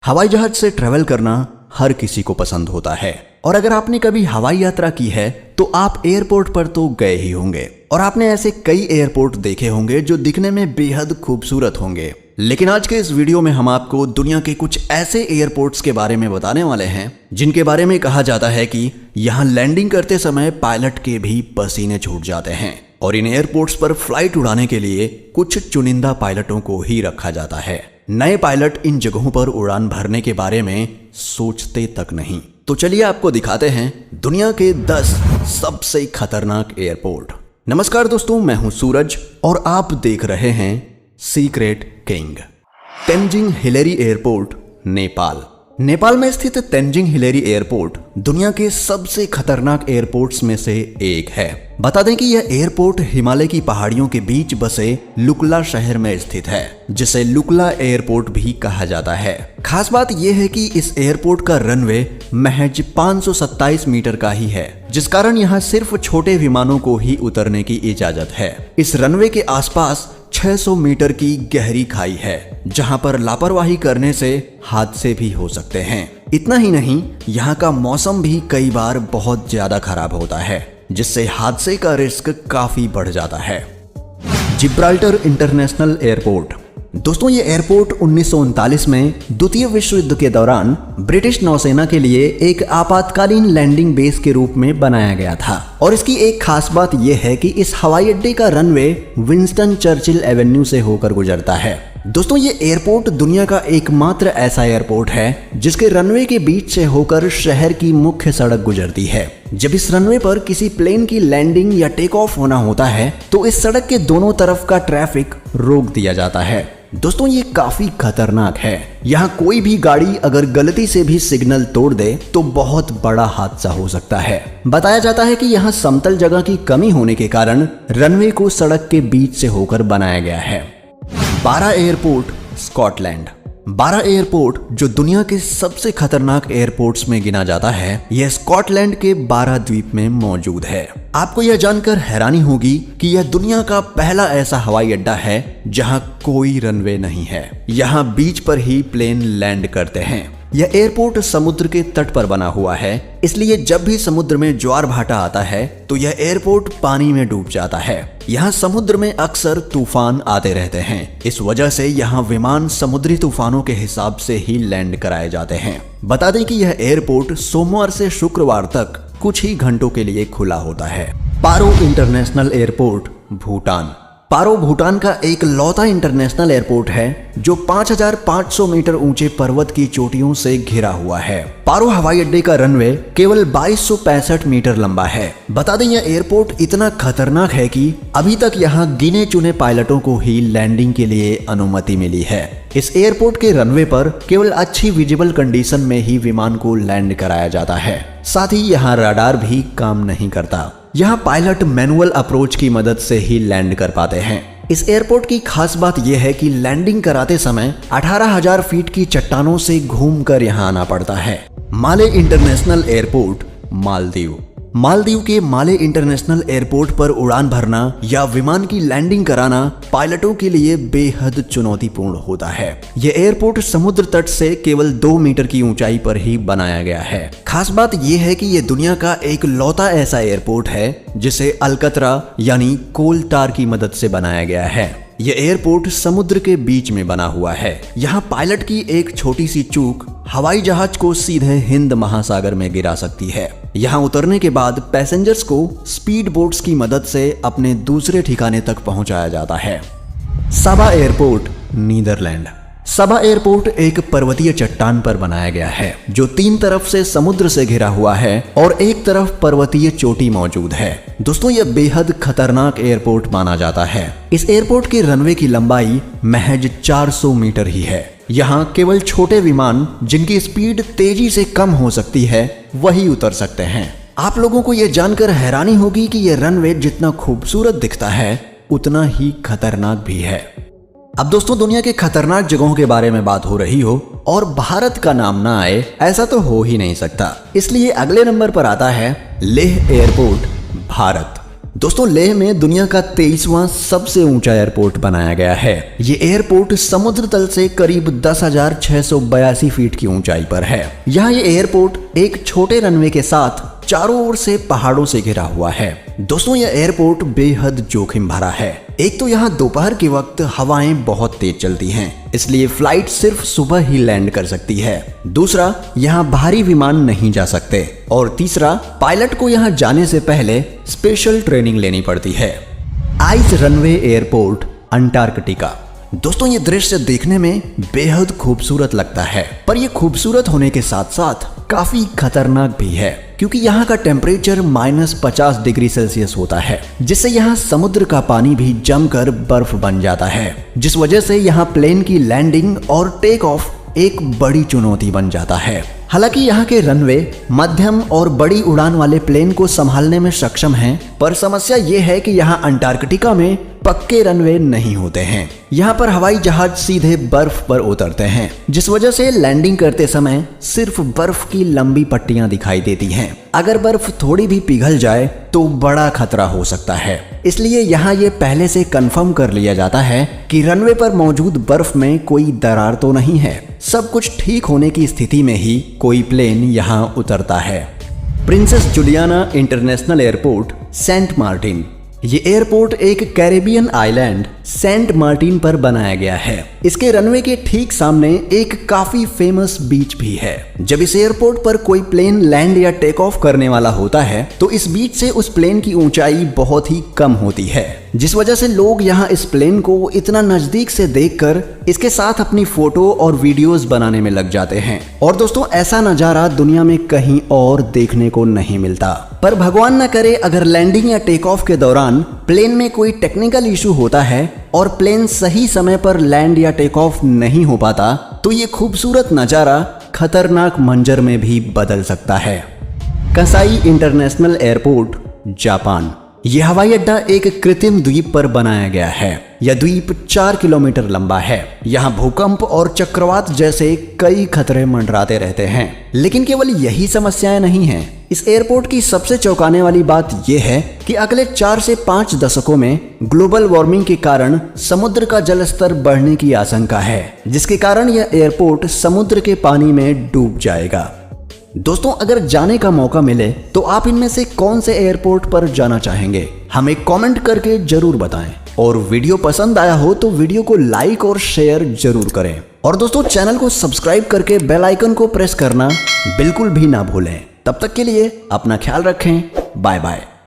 हवाई जहाज से ट्रेवल करना हर किसी को पसंद होता है और अगर आपने कभी हवाई यात्रा की है तो आप एयरपोर्ट पर तो गए ही होंगे और आपने ऐसे कई एयरपोर्ट देखे होंगे जो दिखने में बेहद खूबसूरत होंगे। लेकिन आज के इस वीडियो में हम आपको दुनिया के कुछ ऐसे एयरपोर्ट्स के बारे में बताने वाले हैं जिनके बारे में कहा जाता है कि यहाँ लैंडिंग करते समय पायलट के भी पसीने छूट जाते हैं और इन एयरपोर्ट्स पर फ्लाइट उड़ाने के लिए कुछ चुनिंदा पायलटों को ही रखा जाता है। नए पायलट इन जगहों पर उड़ान भरने के बारे में सोचते तक नहीं। तो चलिए आपको दिखाते हैं दुनिया के 10 सबसे खतरनाक एयरपोर्ट। नमस्कार दोस्तों, मैं हूं सूरज और आप देख रहे हैं secret king. Tenzing Hillary airport, Nepal. Nepal में स्थित तेंजिंग हिलेरी एयरपोर्ट दुनिया के सबसे खतरनाक एयरपोर्ट्स में से एक है। बता दें कि यह एयरपोर्ट हिमालय की पहाड़ियों के बीच बसे लुकला शहर में स्थित है, जिसे लुकला एयरपोर्ट भी कहा जाता है। खास बात यह है कि इस एयरपोर्ट का रनवे महज 527 मीटर का ही है, जिस कारण यहाँ सिर्फ छोटे विमानों को ही उतरने की इजाजत है। इस रनवे के आसपास 600 मीटर की गहरी खाई है, जहां पर लापरवाही करने से हादसे भी हो सकते हैं। इतना ही नहीं, यहाँ का मौसम भी कई बार बहुत ज्यादा खराब होता है, जिससे हादसे का रिस्क काफी बढ़ जाता है। Gibraltar international airport. दोस्तों, ये एयरपोर्ट 1939 में द्वितीय विश्व युद्ध के दौरान ब्रिटिश नौसेना के लिए एक आपातकालीन लैंडिंग बेस के रूप में बनाया गया था और इसकी एक खास बात यह है कि इस हवाई अड्डे का रनवे विंस्टन चर्चिल एवेन्यू से होकर गुजरता है। दोस्तों, ये एयरपोर्ट दुनिया का एकमात्र ऐसा एयरपोर्ट है जिसके रनवे के बीच से होकर शहर की मुख्य सड़क गुजरती है। जब इस रनवे पर किसी प्लेन की लैंडिंग या टेक ऑफ होना होता है तो इस सड़क के दोनों तरफ का ट्रैफिक रोक दिया जाता है। दोस्तों, ये काफी खतरनाक है। यहाँ कोई भी गाड़ी अगर गलती से भी सिग्नल तोड़ दे तो बहुत बड़ा हादसा हो सकता है। बताया जाता है कि यहाँ समतल जगह की कमी होने के कारण रनवे को सड़क के बीच से होकर बनाया गया है। बारा एयरपोर्ट, स्कॉटलैंड। बारा एयरपोर्ट जो दुनिया के सबसे खतरनाक एयरपोर्ट्स में गिना जाता है, यह स्कॉटलैंड के बारा द्वीप में मौजूद है। आपको यह जानकर हैरानी होगी कि यह दुनिया का पहला ऐसा हवाई अड्डा है जहां कोई रनवे नहीं है। यहां बीच पर ही प्लेन लैंड करते हैं। यह एयरपोर्ट समुद्र के तट पर बना हुआ है, इसलिए जब भी समुद्र में ज्वार भाटा आता है तो यह एयरपोर्ट पानी में डूब जाता है। यहाँ समुद्र में अक्सर तूफान आते रहते हैं, इस वजह से यहाँ विमान समुद्री तूफानों के हिसाब से ही लैंड कराए जाते हैं। बता दें कि यह एयरपोर्ट सोमवार से शुक्रवार तक कुछ ही घंटों के लिए खुला होता है। पारो इंटरनेशनल एयरपोर्ट, भूटान। पारो भूटान का एक लौता इंटरनेशनल एयरपोर्ट है जो 5500 मीटर ऊंचे पर्वत की चोटियों से घिरा हुआ है। पारो हवाई अड्डे का रनवे केवल 2265 मीटर लंबा है। बता दें, यह एयरपोर्ट इतना खतरनाक है कि अभी तक यहाँ गिने चुने पायलटों को ही लैंडिंग के लिए अनुमति मिली है। इस एयरपोर्ट के रनवे पर केवल अच्छी विजिबल कंडीशन में ही विमान को लैंड कराया जाता है। साथ ही यहाँ रडार भी काम नहीं करता। यहाँ पायलट मैनुअल अप्रोच की मदद से ही लैंड कर पाते हैं। इस एयरपोर्ट की खास बात यह है कि लैंडिंग कराते समय 18,000 फीट की चट्टानों से घूमकर यहाँ आना पड़ता है। माले इंटरनेशनल एयरपोर्ट, मालदीव। मालदीव के माले इंटरनेशनल एयरपोर्ट पर उड़ान भरना या विमान की लैंडिंग कराना पायलटों के लिए बेहद चुनौतीपूर्ण होता है। यह एयरपोर्ट समुद्र तट से केवल 2 मीटर की ऊंचाई पर ही बनाया गया है। खास बात यह है कि यह दुनिया का एक लौता ऐसा एयरपोर्ट है जिसे अलकतरा यानी कोल टार की मदद से बनाया गया है। यह एयरपोर्ट समुद्र के बीच में बना हुआ है। यहाँ पायलट की एक छोटी सी चूक हवाई जहाज को सीधे हिंद महासागर में गिरा सकती है। यहाँ उतरने के बाद पैसेंजर्स को स्पीड बोट्स की मदद से अपने दूसरे ठिकाने तक पहुंचाया जाता है। सबा एयरपोर्ट, नीदरलैंड। सबा एयरपोर्ट एक पर्वतीय चट्टान पर बनाया गया है जो 3 तरफ से समुद्र से घिरा हुआ है और एक तरफ पर्वतीय चोटी मौजूद है। दोस्तों, यह बेहद खतरनाक एयरपोर्ट माना जाता है। इस एयरपोर्ट के रनवे की लंबाई महज 400 मीटर ही है। यहाँ केवल छोटे विमान जिनकी स्पीड तेजी से कम हो सकती है वही उतर सकते हैं। आप लोगों को यह जानकर हैरानी होगी कि यह रनवे जितना खूबसूरत दिखता है उतना ही खतरनाक भी है। अब दोस्तों, दुनिया के खतरनाक जगहों के बारे में बात हो रही हो और भारत का नाम ना आए ऐसा तो हो ही नहीं सकता, इसलिए अगले नंबर पर आता है लेह एयरपोर्ट, भारत। दोस्तों लेह में दुनिया का 23वां सबसे ऊंचा एयरपोर्ट बनाया गया है। ये एयरपोर्ट समुद्र तल से करीब 10,682 फीट की ऊंचाई पर है। यहाँ ये एयरपोर्ट एक छोटे रनवे के साथ चारों ओर से पहाड़ों से घिरा हुआ है। दोस्तों यह एयरपोर्ट बेहद जोखिम भरा है। एक तो यहाँ दोपहर के वक्त हवाएं बहुत तेज चलती हैं, इसलिए फ्लाइट सिर्फ सुबह ही लैंड कर सकती है। दूसरा, यहाँ भारी विमान नहीं जा सकते। और तीसरा, पायलट को यहाँ जाने से पहले स्पेशल ट्रेनिंग लेनी पड़ती है। Ice runway airport Antarctica. दोस्तों ये दृश्य देखने में बेहद खूबसूरत लगता है, पर यह खूबसूरत होने के साथ साथ काफी खतरनाक भी है, क्योंकि यहाँ का टेम्परेचर -50 डिग्री सेल्सियस होता है, जिससे यहाँ समुद्र का पानी भी जमकर बर्फ बन जाता है, जिस वजह से यहाँ प्लेन की लैंडिंग और टेक ऑफ एक बड़ी चुनौती बन जाता है। हालांकि यहाँ के रनवे मध्यम और बड़ी उड़ान वाले प्लेन को संभालने में सक्षम हैं, पर समस्या ये है कि यहाँ अंटार्कटिका में पक्के रनवे नहीं होते हैं। यहाँ पर हवाई जहाज सीधे बर्फ पर उतरते हैं, जिस वजह से लैंडिंग करते समय सिर्फ बर्फ की लंबी पट्टियां दिखाई देती हैं। अगर बर्फ थोड़ी भी पिघल जाए तो बड़ा खतरा हो सकता है। इसलिए यहाँ ये पहले से कंफर्म कर लिया जाता है कि रनवे पर मौजूद बर्फ में कोई दरार तो नहीं है। सब कुछ ठीक होने की स्थिति में ही कोई प्लेन यहाँ उतरता है। Princess Juliana International Airport, Saint Martin. ये एयरपोर्ट एक कैरेबियन आइलैंड सेंट मार्टिन पर बनाया गया है। इसके रनवे के ठीक सामने एक काफी फेमस बीच भी है। जब इस एयरपोर्ट पर कोई प्लेन लैंड या टेक ऑफ करने वाला होता है तो इस बीच से उस प्लेन की ऊंचाई बहुत ही कम होती है, जिस वजह से लोग यहाँ इस प्लेन को इतना नजदीक से देखकर इसके साथ अपनी फोटो और वीडियोस बनाने में लग जाते हैं। और दोस्तों ऐसा नजारा दुनिया में कहीं और देखने को नहीं मिलता। पर भगवान न करे अगर लैंडिंग या टेक ऑफ के दौरान प्लेन में कोई टेक्निकल इशू होता है और प्लेन सही समय पर लैंड या टेक ऑफ नहीं हो पाता तो ये खूबसूरत नजारा खतरनाक मंजर में भी बदल सकता है। कसाई इंटरनेशनल एयरपोर्ट, जापान। यह हवाई अड्डा एक कृत्रिम द्वीप पर बनाया गया है। यह द्वीप 4 किलोमीटर लंबा है। यहाँ भूकंप और चक्रवात जैसे कई खतरे मंडराते रहते हैं, लेकिन केवल यही समस्याएं नहीं हैं। इस एयरपोर्ट की सबसे चौंकाने वाली बात यह है कि अगले 4 से 5 दशकों में ग्लोबल वार्मिंग के कारण समुद्र का जल स्तर बढ़ने की आशंका है, जिसके कारण यह एयरपोर्ट समुद्र के पानी में डूब जाएगा। दोस्तों अगर जाने का मौका मिले तो आप इनमें से कौन से एयरपोर्ट पर जाना चाहेंगे, हमें कमेंट करके जरूर बताएं। और वीडियो पसंद आया हो तो वीडियो को लाइक और शेयर जरूर करें। और दोस्तों चैनल को सब्सक्राइब करके बेल आइकन को प्रेस करना बिल्कुल भी ना भूलें। तब तक के लिए अपना ख्याल रखें। Bye bye.